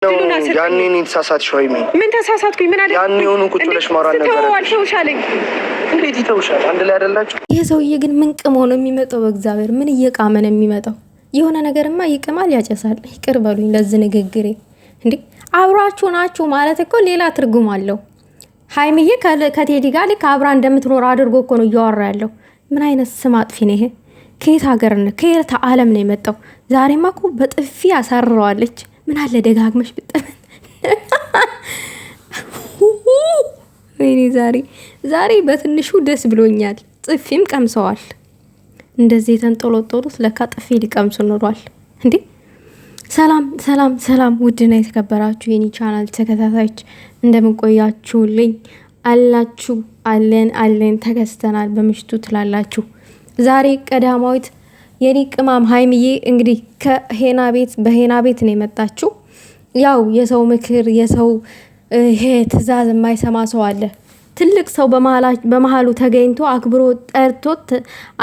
ያኔ እኔ ተሳሳትሽ ወይም ምን ተሳሳትኩኝ? ምን አለ ያኔ ሆኖ ቁጭ ብለሽ ማውራት ነበር። አልተውሻለኝ። እንዴት ይተውሻል? አንድ ላይ አይደላችሁ? ይሄ ሰውዬ ግን ምን ቅሞ ነው የሚመጣው? በእግዚአብሔር ምን እየቃመ ነው የሚመጣው? የሆነ ነገርማ ይቅማል፣ ያጨሳል። ይቅር በሉኝ ለዚህ ንግግሬ። እንዴ አብራችሁ ናችሁ ማለት እኮ ሌላ ትርጉም አለው። ሃይሚዬ ከቴዲ ጋር ልክ አብራ እንደምትኖር አድርጎ እኮ ነው እያወራ ያለው። ምን አይነት ስም አጥፊ ነው ይሄ? ከየት ሀገር ነው? ከየት ዓለም ነው የመጣው? ዛሬማ እኮ በጥፊ ያሳርረዋለች። ምን አለ ደጋግመሽ ብጠመን። ወይኔ ዛሬ በትንሹ ደስ ብሎኛል። ጥፊም ቀምሰዋል። እንደዚህ የተንጠለጠሉት ለካ ጥፊ ሊቀምሱ ኖሯል እንዴ። ሰላም ውድና የተከበራችሁ የኔ ቻናል ተከታታዮች እንደምን ቆያችሁልኝ? አላችሁ? አለን ተከስተናል በምሽቱ ትላላችሁ። ዛሬ ቀዳማዊት የኔ ቅማም ሃይሚዬ እንግዲህ በሄና ቤት ነው የመጣችው። ያው የሰው ምክር የሰው ይሄ ትዕዛዝ የማይሰማ ሰው አለ። ትልቅ ሰው በመሃሉ ተገኝቶ አክብሮ ጠርቶት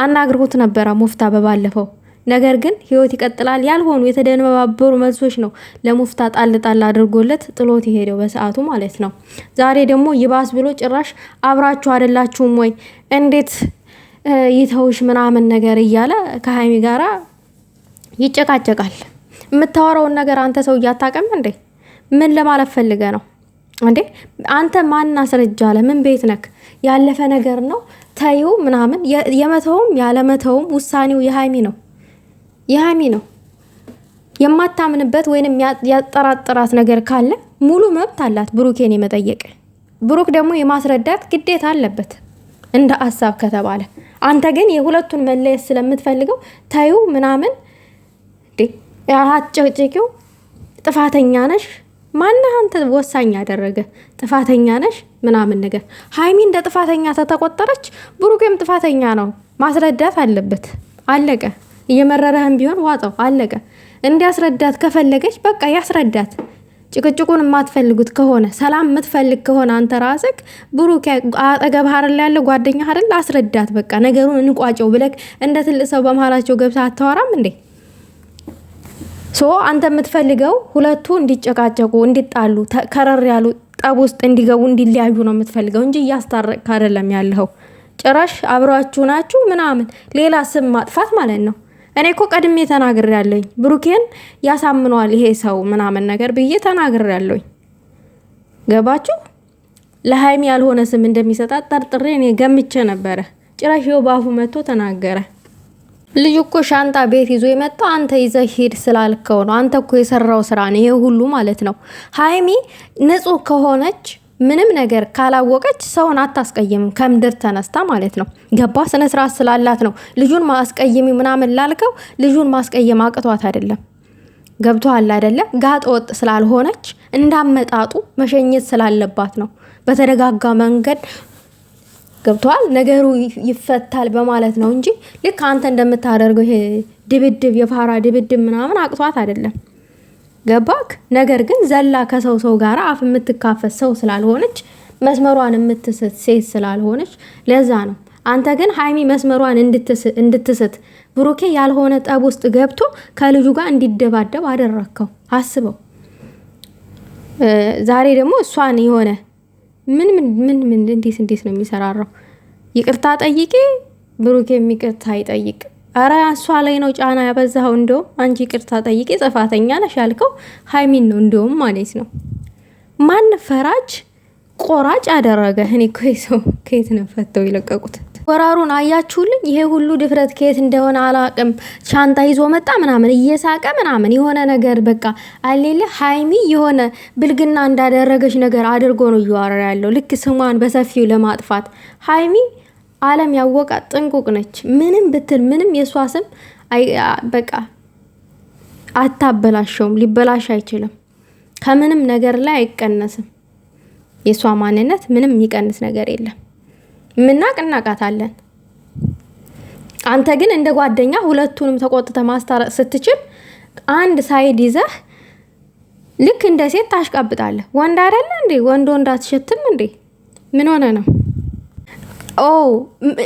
አናግሮት ነበረ ሙፍታ በባለፈው። ነገር ግን ህይወት ይቀጥላል ያልሆኑ የተደነባበሩ መልሶች ነው ለሙፍታ ጣል አድርጎለት ጥሎት የሄደው በሰዓቱ ማለት ነው። ዛሬ ደግሞ ይባስ ብሎ ጭራሽ አብራችሁ አይደላችሁም ወይ እንዴት ይተውሽ ምናምን ነገር እያለ ከሃይሚ ጋራ ይጨቃጨቃል። የምታወራውን ነገር አንተ ሰው እያታቀም እንዴ? ምን ለማለት ፈልገ ነው እንዴ? አንተ ማን አስረጃለ? ምን ቤት ነክ? ያለፈ ነገር ነው ተይው ምናምን። የመተውም ያለመተውም ውሳኔው የሃይሚ ነው። የማታምንበት ወይንም ያጠራጥራት ነገር ካለ ሙሉ መብት አላት ብሩኬን የመጠየቅ። ብሩክ ደግሞ የማስረዳት ግዴታ አለበት እንደ ሀሳብ ከተባለ። አንተ ግን የሁለቱን መለየት ስለምትፈልገው ታዩ ምናምን አጨቅጭቂው። ጥፋተኛ ነሽ ማነህ አንተ? ወሳኝ ያደረገ ጥፋተኛ ነሽ ምናምን ነገር። ሃይሚ እንደ ጥፋተኛ ተተቆጠረች፣ ብሩክም ጥፋተኛ ነው። ማስረዳት አለበት። አለቀ። እየመረረህም ቢሆን ዋጣው። አለቀ። እንዲያስረዳት ከፈለገች በቃ ያስረዳት። ጭቅጭቁን የማትፈልጉት ከሆነ ሰላም የምትፈልግ ከሆነ አንተ ራስክ ብሩክ አጠገብህ አይደል ያለ ጓደኛ አይደል? አስረዳት። በቃ ነገሩን እንቋጨው ብለክ እንደ ትልቅ ሰው በመሃላቸው ገብተህ አታወራም እንዴ? አንተ የምትፈልገው ሁለቱ እንዲጨቃጨቁ እንዲጣሉ ከረር ያሉ ጠብ ውስጥ እንዲገቡ እንዲለያዩ ነው የምትፈልገው እንጂ እያስታረቅክ አይደለም ያለኸው። ጭራሽ አብራችሁ ናችሁ ምናምን ሌላ ስም ማጥፋት ማለት ነው። እኔ እኮ ቀድሜ ተናግሬያለሁኝ ብሩኬን ያሳምነዋል ይሄ ሰው ምናምን ነገር ብዬ ተናግሬያለሁኝ። ገባችሁ? ለሃይሚ ያልሆነ ስም እንደሚሰጣት ጠርጥሬ እኔ ገምቼ ነበረ። ጭራሽ ይኸው ባፉ መጥቶ ተናገረ። ልጅ እኮ ሻንጣ ቤት ይዞ የመጣው አንተ ይዘህ ሂድ ስላልከው ነው። አንተ እኮ የሰራው ስራ ነው ይሄ ሁሉ ማለት ነው። ሃይሚ ንጹህ ከሆነች ምንም ነገር ካላወቀች ሰውን አታስቀይምም ከምድር ተነስታ ማለት ነው። ገባ? ስነ ስርዓት ስላላት ነው። ልጁን ማስቀየሚ ምናምን ላልከው ልጁን ማስቀየም አቅቷት አይደለም። ገብቶሃል አይደለ? ጋጥ ወጥ ስላልሆነች እንዳመጣጡ መሸኘት ስላለባት ነው። በተደጋጋ መንገድ ገብቶሃል ነገሩ ይፈታል በማለት ነው እንጂ ልክ አንተ እንደምታደርገው ይሄ ድብድብ የፋራ ድብድብ ምናምን አቅቷት አይደለም። ገባክ? ነገር ግን ዘላ ከሰው ጋር አፍ የምትካፈት ሰው ስላልሆነች መስመሯን የምትስት ሴት ስላልሆነች ለዛ ነው። አንተ ግን ሃይሚ መስመሯን እንድትስት ብሩኬ ያልሆነ ጠብ ውስጥ ገብቶ ከልጁ ጋር እንዲደባደብ አደረከው። አስበው። ዛሬ ደግሞ እሷን የሆነ ምን እንዴት ነው የሚሰራራው? ይቅርታ ጠይቂ ብሩኬ ይቅርታ ይጠይቅ። አረ እሷ ላይ ነው ጫና ያበዛው። እንደው አንቺ ይቅርታ ጠይቂ ጥፋተኛ ነሽ ያልከው ሃይሚን ነው እንደውም ማለት ነው። ማን ፈራጅ ቆራጭ አደረገ? እኔ እኮ ሰው ከየት ነው ፈተው ይለቀቁት? ወራሩን አያችሁልኝ? ይሄ ሁሉ ድፍረት ከየት እንደሆነ አላቅም። ሻንጣ ይዞ መጣ ምናምን እየሳቀ ምናምን የሆነ ነገር በቃ አሌለ ሃይሚ የሆነ ብልግና እንዳደረገች ነገር አድርጎ ነው እያወራ ያለው። ልክ ስሟን በሰፊው ለማጥፋት ሃይሚ ዓለም ያወቃት ጥንቁቅ ነች። ምንም ብትል ምንም የሷ ስም በቃ አታበላሸውም። ሊበላሽ አይችልም። ከምንም ነገር ላይ አይቀነስም። የሷ ማንነት ምንም የሚቀንስ ነገር የለም። እናቃታለን። አንተ ግን እንደ ጓደኛ ሁለቱንም ተቆጥተ ማስታረቅ ስትችል አንድ ሳይድ ይዘህ ልክ እንደ ሴት ታሽቃብጣለህ። ወንድ አይደለ እንዴ? ወንድ አትሸትም እንዴ? ምን ሆነ ነው?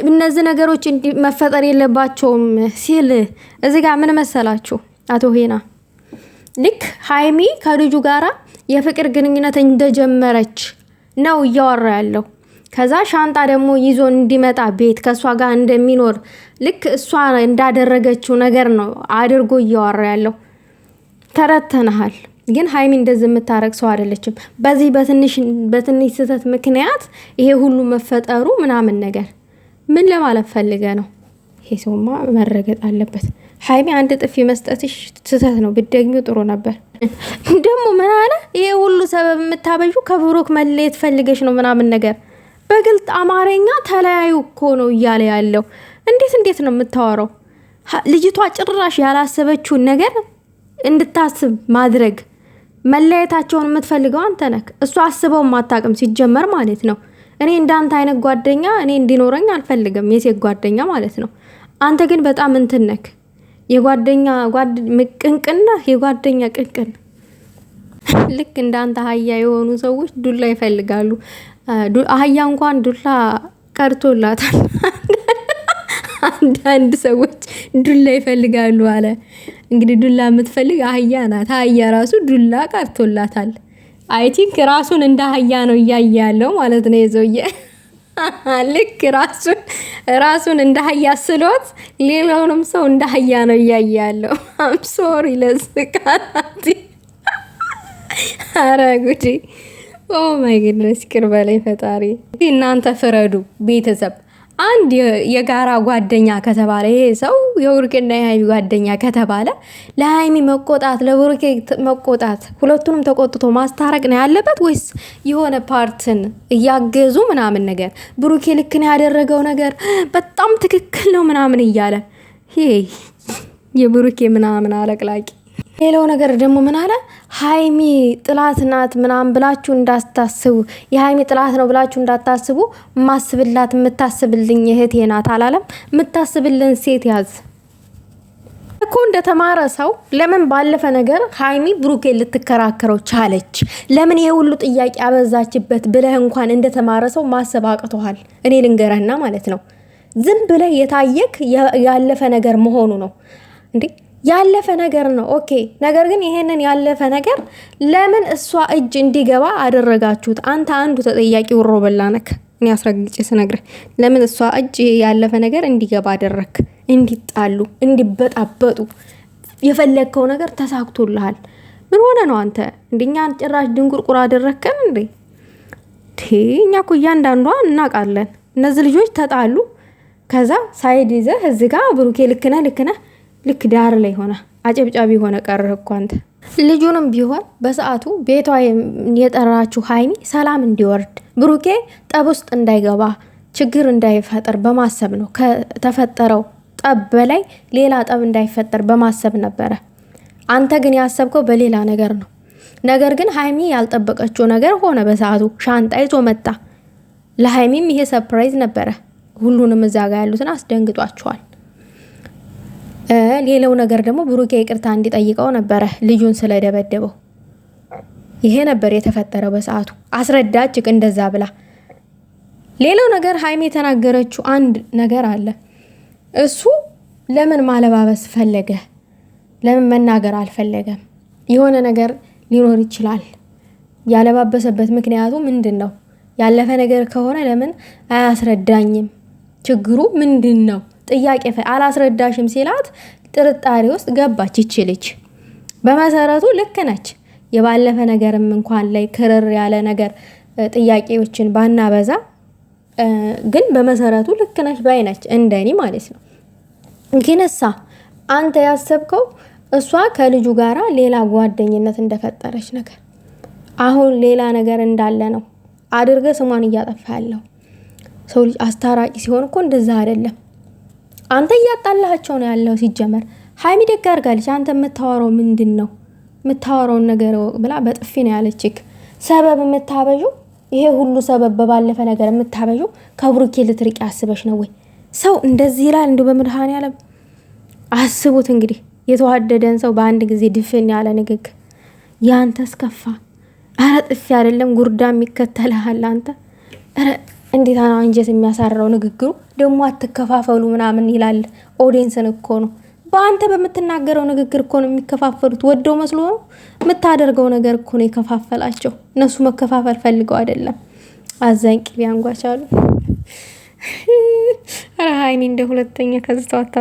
እነዚህ ነገሮች መፈጠር የለባቸውም ሲል እዚህ ጋር ምን መሰላችሁ? አቶ ሄና ልክ ሀይሚ ከልጁ ጋራ የፍቅር ግንኙነት እንደጀመረች ነው እያወራ ያለው። ከዛ ሻንጣ ደግሞ ይዞ እንዲመጣ ቤት ከእሷ ጋር እንደሚኖር ልክ እሷ እንዳደረገችው ነገር ነው አድርጎ እያወራ ያለው። ተረተናሃል። ግን ሀይሚ እንደዚህ የምታረግ ሰው አይደለችም። በዚህ በትንሽ ስህተት ምክንያት ይሄ ሁሉ መፈጠሩ ምናምን ነገር ምን ለማለት ፈልገ ነው? ይሄ ሰውማ መረገጥ አለበት። ሀይሚ አንድ ጥፊ መስጠትሽ ስህተት ነው፣ ብትደግሚው ጥሩ ነበር። ደግሞ ምን አለ? ይሄ ሁሉ ሰበብ የምታበዡ ከብሩክ መለየት ፈልገሽ ነው ምናምን ነገር። በግልጽ አማርኛ ተለያዩ እኮ ነው እያለ ያለው። እንዴት ነው የምታወራው? ልጅቷ ጭራሽ ያላሰበችውን ነገር እንድታስብ ማድረግ። መለየታቸውን የምትፈልገው አንተ ነህ። እሱ አስበው ማታቅም ሲጀመር ማለት ነው። እኔ እንዳንተ አይነት ጓደኛ እኔ እንዲኖረኝ አልፈልግም፣ የሴት ጓደኛ ማለት ነው። አንተ ግን በጣም እንትን ነህ፣ የጓደኛ ቅንቅን ነህ፣ የጓደኛ ቅንቅን። ልክ እንዳንተ አህያ የሆኑ ሰዎች ዱላ ይፈልጋሉ። አህያ እንኳን ዱላ ቀርቶላታል። አንዳንድ ሰዎች ዱላ ይፈልጋሉ አለ። እንግዲህ ዱላ የምትፈልግ አህያ ናት። አህያ ራሱ ዱላ ቀርቶላታል። አይ ቲንክ ራሱን እንደ አህያ ነው እያየ ያለው ማለት ነው የዘውዬ። ልክ ራሱን እንደ አህያ ስሎት ሌላውንም ሰው እንደ አህያ ነው እያየ ያለው። አም ሶሪ ለስቃናቲ። አረ ጉዲ! ኦ ማይ ጉድነስ! ይቅር በለኝ ፈጣሪ። እናንተ ፍረዱ ቤተሰብ። አንድ የጋራ ጓደኛ ከተባለ ይሄ ሰው የብሩኬና የሀይሚ ጓደኛ ከተባለ ለሀይሚ መቆጣት ለብሩኬ መቆጣት ሁለቱንም ተቆጥቶ ማስታረቅ ነው ያለበት ወይስ የሆነ ፓርትን እያገዙ ምናምን ነገር? ብሩኬ ልክ ነው ያደረገው ነገር በጣም ትክክል ነው ምናምን እያለ ይሄ የብሩኬ ምናምን አለቅላቂ። ሌላው ነገር ደግሞ ምን አለ? ሀይሚ ጥላት ናት ምናምን ብላችሁ እንዳታስቡ፣ የሀይሚ ጥላት ነው ብላችሁ እንዳታስቡ፣ ማስብላት የምታስብልኝ እህቴ ናት አላለም? የምታስብልን ሴት ያዝ እኮ። እንደተማረ ሰው ለምን ባለፈ ነገር ሀይሚ ብሩኬ ልትከራከረው ቻለች? ለምን ይሄ ሁሉ ጥያቄ አበዛችበት ብለህ እንኳን እንደተማረ ሰው ማሰብ አቅቶሃል? እኔ ልንገረህና ማለት ነው ዝም ብለህ የታየክ ያለፈ ነገር መሆኑ ነው እንዴ? ያለፈ ነገር ነው ኦኬ። ነገር ግን ይሄንን ያለፈ ነገር ለምን እሷ እጅ እንዲገባ አደረጋችሁት? አንተ አንዱ ተጠያቂ ውሮ በላነክ። እኔ አስረግጬ ስነግርህ ለምን እሷ እጅ ያለፈ ነገር እንዲገባ አደረክ? እንዲጣሉ፣ እንዲበጣበጡ የፈለግከው ነገር ተሳክቶልሃል። ምን ሆነ ነው አንተ እንደኛን ጭራሽ ድንቁርቁር አደረከን እንዴ? እኛ እኮ እያንዳንዷ እናውቃለን። እነዚህ ልጆች ተጣሉ። ከዛ ሳይድ ይዘህ እዚህ ጋር ብሩኬ ልክነህ ልክ ዳር ላይ ሆነ አጨብጫቢ ሆነ ቀርህ እኮ አንተ። ልጁንም ቢሆን በሰዓቱ ቤቷ የጠራችው ሀይሚ ሰላም እንዲወርድ ብሩኬ ጠብ ውስጥ እንዳይገባ ችግር እንዳይፈጠር በማሰብ ነው። ከተፈጠረው ጠብ በላይ ሌላ ጠብ እንዳይፈጠር በማሰብ ነበረ። አንተ ግን ያሰብከው በሌላ ነገር ነው። ነገር ግን ሀይሚ ያልጠበቀችው ነገር ሆነ። በሰዓቱ ሻንጣ ይዞ መጣ። ለሀይሚም ይሄ ሰርፕራይዝ ነበረ። ሁሉንም እዛ ጋር ያሉትን አስደንግጧቸዋል። ሌላው ነገር ደግሞ ብሩኬ ይቅርታ እንዲጠይቀው ነበረ ልጁን ስለደበደበው። ይሄ ነበር የተፈጠረው በሰዓቱ። አስረዳችክ እንደዛ ብላ። ሌላው ነገር ሀይሚ የተናገረችው አንድ ነገር አለ። እሱ ለምን ማለባበስ ፈለገ? ለምን መናገር አልፈለገም? የሆነ ነገር ሊኖር ይችላል። ያለባበሰበት ምክንያቱ ምንድን ነው? ያለፈ ነገር ከሆነ ለምን አያስረዳኝም? ችግሩ ምንድን ነው? ጥያቄ አላስረዳሽም ሲላት ጥርጣሬ ውስጥ ገባች ይች ልጅ። በመሰረቱ ልክ ነች። የባለፈ ነገርም እንኳን ላይ ክርር ያለ ነገር ጥያቄዎችን ባናበዛ ግን በመሰረቱ ልክ ነች ባይ ነች፣ እንደኔ ማለት ነው። ግን አንተ ያሰብከው እሷ ከልጁ ጋራ ሌላ ጓደኝነት እንደፈጠረች ነገር፣ አሁን ሌላ ነገር እንዳለ ነው አድርገ ስሟን እያጠፋ ያለው። ሰው ልጅ አስታራቂ ሲሆን እኮ እንደዛ አይደለም። አንተ እያጣላቸው ነው ያለው። ሲጀመር ሀይሚ ደግ አድርጋለች። አንተ የምታወራው ምንድን ነው? የምታወራውን ነገር ብላ በጥፊ ነው ያለችክ። ሰበብ የምታበዡ ይሄ ሁሉ ሰበብ በባለፈ ነገር የምታበዡ ከብሩኬ ልትርቂ አስበሽ ነው ወይ? ሰው እንደዚህ ይላል? እንዲሁ በመድኃኔዓለም አስቡት እንግዲህ የተዋደደን ሰው በአንድ ጊዜ ድፍን ያለ ንግግር። ያንተስ ከፋ። አረ ጥፊ አይደለም ጉርዳም ይከተልሃል አንተ። አረ እንዴት አንጀት የሚያሳረው ንግግሩ ደግሞ። አትከፋፈሉ ምናምን ይላል። ኦዲየንስን እኮ ነው በአንተ በምትናገረው ንግግር እኮ ነው የሚከፋፈሉት። ወደው መስሎ ነው የምታደርገው ነገር እኮ ነው የከፋፈላቸው። እነሱ መከፋፈል ፈልገው አይደለም። አዛኝ ቅቤ አንጓች አሉ። ኧረ ሀይሚ እንደ ሁለተኛ ከዝተዋታ